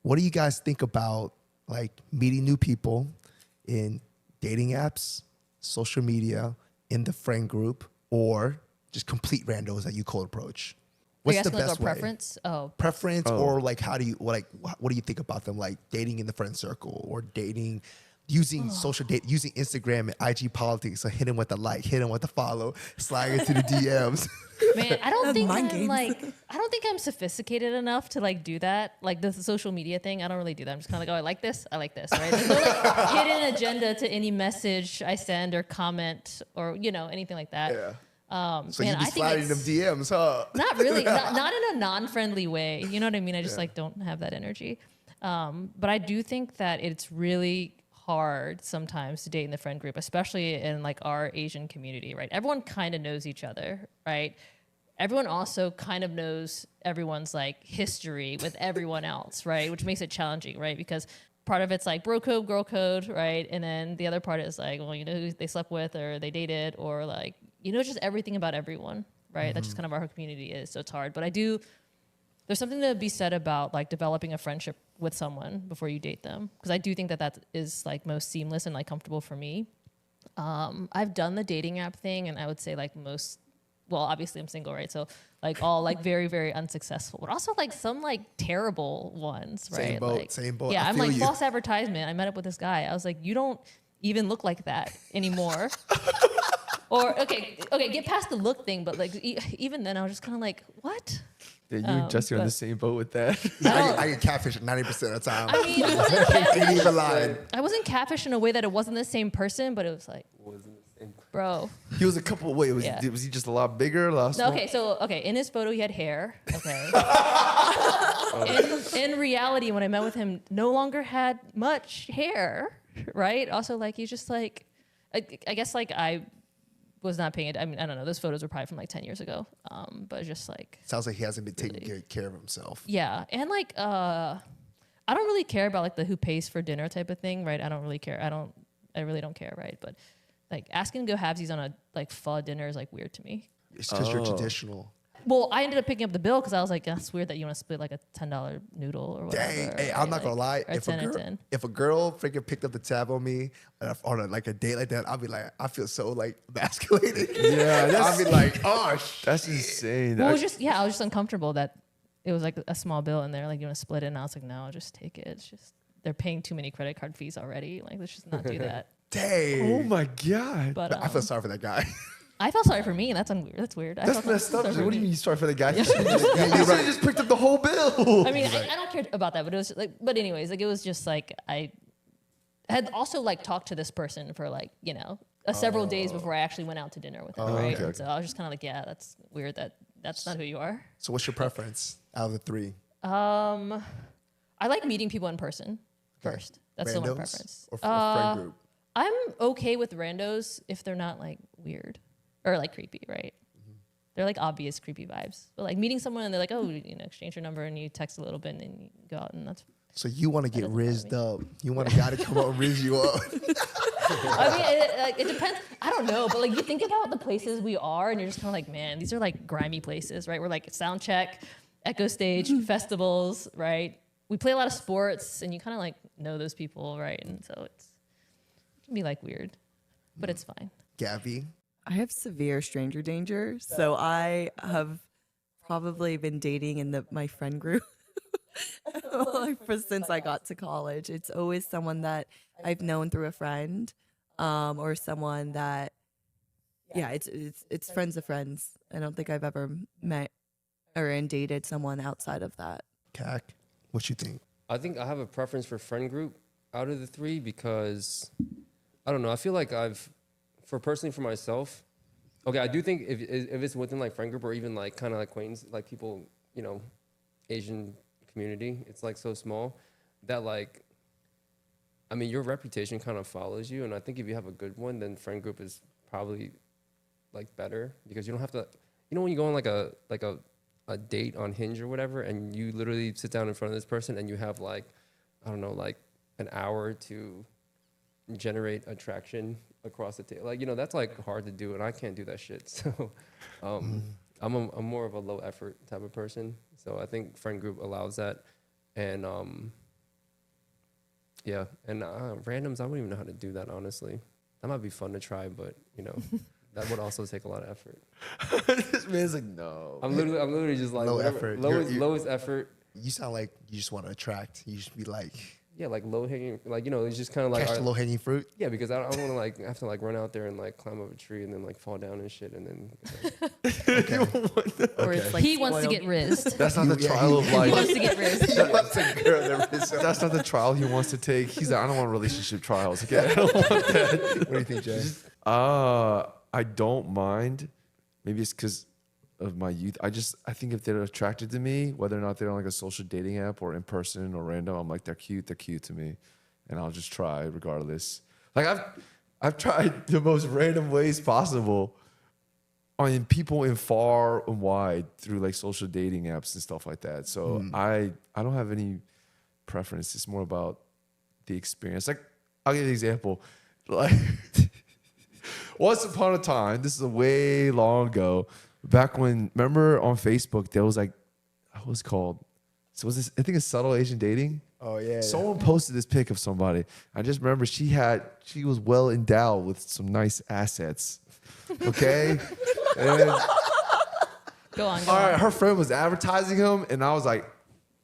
what do you guys think about like meeting new people in dating apps, social media, in the friend group, or just complete randos that you cold approach? Are you What's the asking like best our way? preference? Oh, Preference, or like how do you like what do you think about them, like dating in the friend circle or dating using using Instagram and IG politics, so hit him with a like, hit him with a follow, slide into the DMs. man, I don't think Mind I'm games. like, I don't think I'm sophisticated enough to like do that. Like the social media thing, I don't really do that. I'm just kind of like, oh, I like this, right? There's no like hidden agenda to any message I send or comment or anything like that. Yeah. So Man, you be I think sliding them DMs, huh? not really, not in a non-friendly way. You know what I mean? I just like don't have that energy. But I do think that it's really hard sometimes to date in the friend group, especially in like our Asian community, right? Everyone kind of knows each other, right? Everyone also kind of knows everyone's like history with everyone else, right? Which makes it challenging, right? Because part of it's like bro code, girl code, right? And then the other part is like, well, who they slept with or they dated or like, just everything about everyone, right? That's just kind of our community is. So it's hard. But there's something to be said about like developing a friendship with someone before you date them. Because I do think that is like most seamless and like comfortable for me. I've done the dating app thing and I would say like well, obviously I'm single, right? So like all like very, very unsuccessful, but also like some like terrible ones, right? Same boat. Yeah, I I'm feel like you. false advertisement. I met up with this guy. I was like, you don't even look like that anymore. Or okay, get past the look thing, but like even then I was just kind of like, what? Yeah, you and Jesse are on the same boat with that. I get catfish 90% of the time. I mean, Can't even lie. I wasn't catfish in a way that it wasn't the same person, but it was like, bro. He was a couple. Wait, was Yeah. he just a lot bigger? A lot No, smaller? okay, in his photo he had hair. Okay. in reality, when I met with him, no longer had much hair, right? Also, like he's just like, I guess like I was not paying it. I mean, I don't know. Those photos were probably from like 10 years ago. But just like. Sounds like he hasn't been taking good care of himself. Yeah, and like I don't really care about like the who pays for dinner type of thing, right? I don't really care. I really don't care, right? But like asking to go halvesies on a like pho dinner is like weird to me. It's because you're traditional. Well, I ended up picking up the bill because I was like, that's weird that you want to split like a $10 noodle or whatever. Dang, hey, right? I'm not gonna lie. Or 10. If a girl freaking picked up the tab on me on a date like that, I'll be like, I feel so like emasculated. Yeah, I'll be like, oh That's insane. Well, I was just uncomfortable that it was like a small bill and they're like, you want to split it? And I was like, no, I'll just take it. It's just, they're paying too many credit card fees already. Like, let's just not do that. dang. Oh my god. But I feel sorry for that guy. I felt sorry for me, and that's weird. That's messed up. sorry for What do you me. mean you sorry for the guy? You should have just picked up the whole bill. I mean, I don't care about that, but it was like, but anyways, like it was just like I had also like talked to this person for like several days before I actually went out to dinner with him, right? okay. And so I was just kind of like, yeah, that's weird. That's not who you are. So what's your preference out of the three? I like meeting people in person first. That's still my Randos preference. or friend group? I'm okay with randos if they're not like weird or like creepy, right? They're like obvious creepy vibes. But like meeting someone and they're like, oh, exchange your number and you text a little bit and then you go out and that's. So you want to get doesn't bother rizzed me. up. You want a guy to come up and rizz you up. I mean, it depends. I don't know, but like you think about the places we are, and you're just kind of like, man, these are like grimy places, right? We're like sound check, echo stage, festivals, right? We play a lot of sports, and you kind of like know those people, right? And so it can be like weird, but it's fine. Gaby. I have severe stranger danger, so I have probably been dating in my friend group since I got to college. It's always someone that I've known through a friend, or someone that, it's friends of friends. I don't think I've ever met or dated someone outside of that. Cac, what you think? I think I have a preference for friend group out of the three because, I don't know, I feel like personally for myself, okay, I do think if it's within like friend group or even like kind of like acquaintance, like people, Asian community, it's like so small that like, I mean, your reputation kind of follows you. And I think if you have a good one, then friend group is probably like better because you don't have to, when you go on like a date on Hinge or whatever, and you literally sit down in front of this person and you have like, I don't know, like an hour to generate attraction across the table. Like, that's like hard to do and I can't do that shit. So I'm more of a low effort type of person. So I think friend group allows that. And Yeah, and randoms, I don't even know how to do that, honestly. That might be fun to try, but, you know, that would also take a lot of effort. This man's like, no. I'm literally just like, Low whatever- effort. lowest effort. You sound like you just want to attract. You should be like, Yeah, like low hanging, like, you know, it's just kind of like, catch the low hanging fruit. yeah, because I don't want to like have to like run out there and like climb up a tree and then like fall down and shit and then. Or it's like He wants to spoiled. get rizzed. That's not the Yeah, trial of He life. wants to get rizzed. That's not the trial he wants to take. He's like, I don't want relationship trials. Okay, I don't want that. What do you think, Jay? I don't mind. Maybe it's because of my youth. I think if they're attracted to me, whether or not they're on like a social dating app or in person or random, I'm like, they're cute to me, and I'll just try regardless. Like I've tried the most random ways possible on people in far and wide through like social dating apps and stuff like that. So I don't have any preference. It's more about the experience. Like I'll give you an example. Like once upon a time, this is a way long ago, back when, remember on Facebook, there was like, what was it called? So was this, I think it's subtle Asian dating. Oh yeah. Someone posted this pic of somebody. I just remember she was well endowed with some nice assets. Okay? And Go on. all right, her friend was advertising him, and I was like,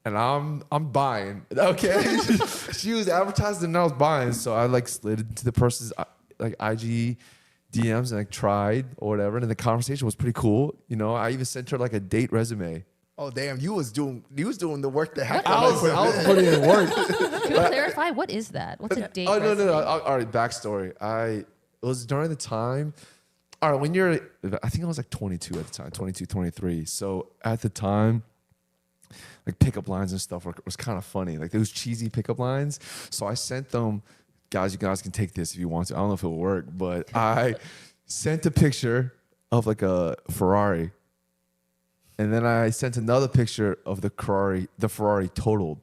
and I'm buying. Okay? She was advertising and I was buying. So I like slid into the person's like IG DMs and like tried or whatever. And the conversation was pretty cool. You know, I even sent her like a date resume. Oh damn, you was doing the work that happened. I was putting in work. Can we clarify what is that? What's a date? Oh no. resume? All right, backstory. It was during the time. All right, when you're, I think I was like 22 at the time, 22, 23. So at the time, like pickup lines and stuff was kind of funny. Like those cheesy pickup lines. So I sent them, guys, you guys can take this if you want to. I don't know if it'll work, but I sent a picture of like a Ferrari. And then I sent another picture of the Ferrari totaled.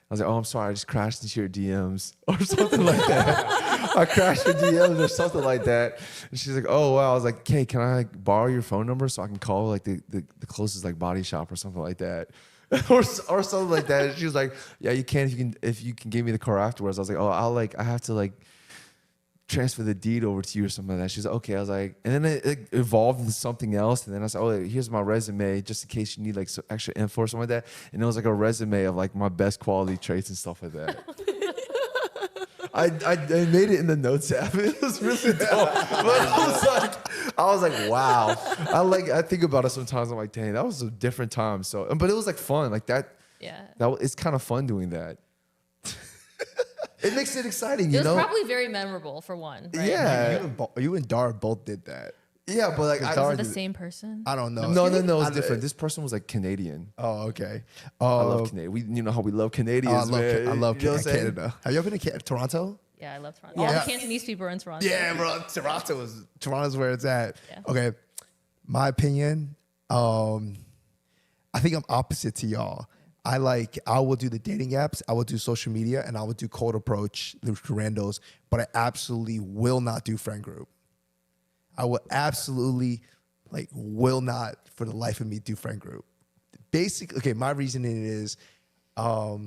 I was like, oh, I'm sorry, I just crashed into your DMs or something like that. I crashed your DMs or something like that. And she's like, oh, wow. I was like, hey, can I like, borrow your phone number so I can call like the closest like body shop or something like that? or something like that. And she was like, yeah, you can if you can give me the car afterwards. I was like, oh, I have to like transfer the deed over to you or something like that. She's like, okay. I was like, and then it evolved into something else. And then I was like, oh, here's my resume just in case you need like some extra info or something like that. And it was like a resume of like my best quality traits and stuff like that. I made it in the notes app. It was really dope. But I was like, wow. I think about it sometimes. I'm like, dang, that was a different time. So, but it was like fun. Like that. Yeah. It's kind of fun doing that. It makes it exciting, It you was know? probably very memorable for one. Right? Yeah. You and Dar both did that. Yeah, but like, Dar Was it the did- same person? I don't know. no, I- it's different. This person was like Canadian. Oh, okay. I love Canadian. You know how we love Canadians, man. I love You know what I'm saying? Canada. Have you ever been to Toronto? Yeah, I love Toronto. Yeah. All the Cantonese people are in Toronto. Yeah, bro. Toronto's where it's at. Yeah. Okay. My opinion, I think I'm opposite to y'all. I will do the dating apps, I will do social media, and I will do cold approach, the randos, but I absolutely will not do friend group. I will absolutely will not for the life of me do friend group. Basically, okay, my reasoning is I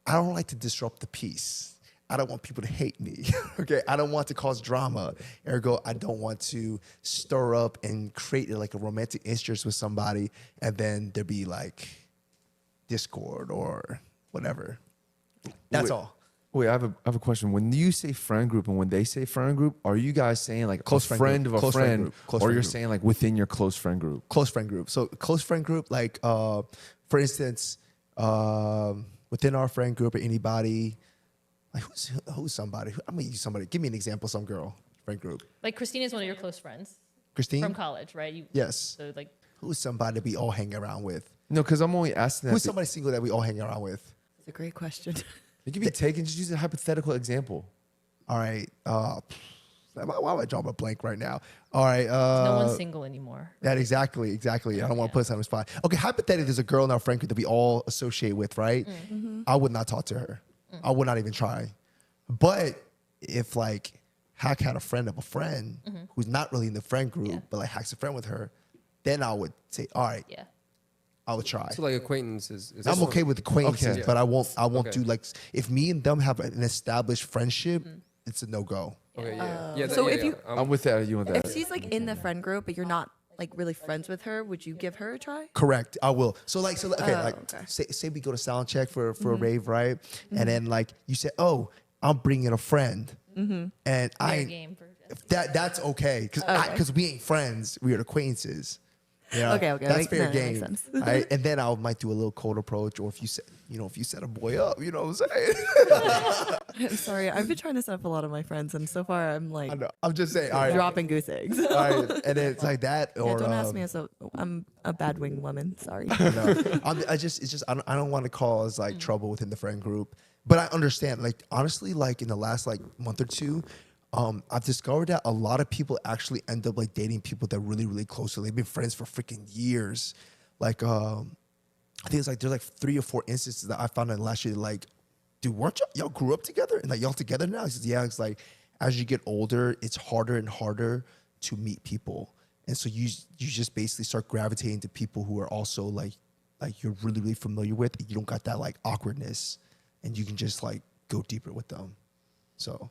don't like to disrupt the peace. I don't want people to hate me. Okay, I don't want to cause drama. Ergo, I don't want to stir up and create like a romantic interest with somebody, and then there be like discord or whatever. That's all. Wait, I have a question. When you say friend group and when they say friend group, are you guys saying like Close a friend friend group. of a Close friend friend, group. Close or friend you're group. saying like within your close friend group? Close friend group. So close friend group, like for instance, within our friend group or anybody, like who's somebody? I'm gonna use somebody. Give me an example. Some girl friend group. Like Christine is one of your close friends Christine. from college, right? Yes. So like, Who's somebody that we all hang around with? No, because I'm only asking that. Who's somebody single that we all hang around with? It's a great question. It can be taken. Just use a hypothetical example. All right. Why am I drawing a blank right now? All right. no one's single anymore. That exactly. I don't want to put us on the spot. Okay, hypothetically, there's a girl in our friend group that we all associate with, right? I would not talk to her. I would not even try. But if like Hac had a friend of a friend who's not really in the friend group, Yeah. but like Hac's a friend with her, then I would say, all right, Yeah. I would try. So like acquaintances. Is I'm this okay with acquaintances, Okay. but I won't Okay. do like if me and them have an established friendship, it's a no go. Okay, yeah. Yeah. So yeah, if yeah. you- I'm with that. You want that? If she's like in the friend group, but you're not like really friends with her, would you give her a try? Correct. I will. So okay, like okay. say we go to sound check for a rave, right? And then like you said, oh, I'm bringing a friend, and I Fair ain't- game for that's okay because we ain't friends, we are acquaintances. Yeah, Okay, that's fair that game. makes sense. Right? And then I might do a little cold approach, or if you set a boy up, you know what I'm saying? I'm sorry, I've been trying to set up a lot of my friends, and so far I'm like I know. I'm just saying. All right, dropping goose eggs. all right, and then it's like that, or Don't ask me. I'm a bad wing woman. Sorry. no. I don't want to cause like trouble within the friend group, but I understand. Like honestly, like in the last like month or two, I've discovered that a lot of people actually end up like dating people that really really close to. They've been friends for freaking years. Like I think it's like there's like 3 or 4 instances that I found in last year. Like, dude, weren't y'all grew up together and like y'all together now? He says, yeah. It's like as you get older, it's harder and harder to meet people, and so you just basically start gravitating to people who are also like you're really really familiar with. And you don't got that like awkwardness, and you can just like go deeper with them. So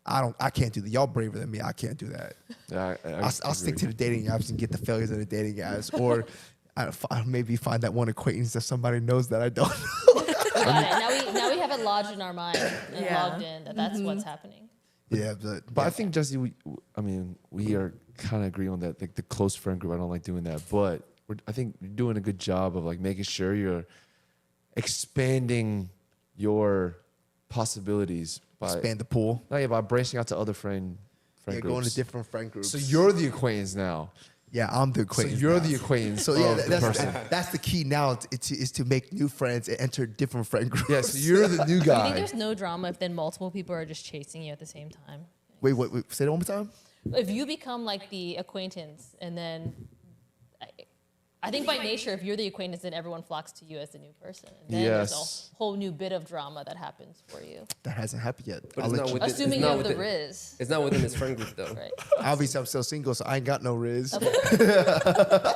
I can't do that. Y'all braver than me. I can't do that. Yeah, I'll stick to the dating apps and get the failures of the dating apps, or I'll maybe find that one acquaintance that somebody knows that I don't know. Got it. Now we have it lodged in our mind and Yeah. logged in that that's what's happening. Yeah, But I think Jesse, we are kind of agree on that. Like the close friend group, I don't like doing that. But I think you're doing a good job of like making sure you're expanding your possibilities by expand the pool. by branching out to other friend Yeah, groups. going to different friend groups. So you're the acquaintance now. yeah, I'm the So acquaintance. you're now. the acquaintance. So yeah, of the person. that's the key now is to make new friends and enter different friend groups. Yeah, so you're the new I think guy. there's no drama if then multiple people are just chasing you at the same time. Wait, say that one more time. If you become like the acquaintance and then I think by nature, if you're the acquaintance, then everyone flocks to you as the new person. And then there's Yes. a whole new bit of drama that happens for you. That hasn't happened yet. But I'll it's let not you. with it's Assuming you not have the within- Riz. It's not within his friend group though. Right. Obviously, I'm still single, so I ain't got no riz. Okay.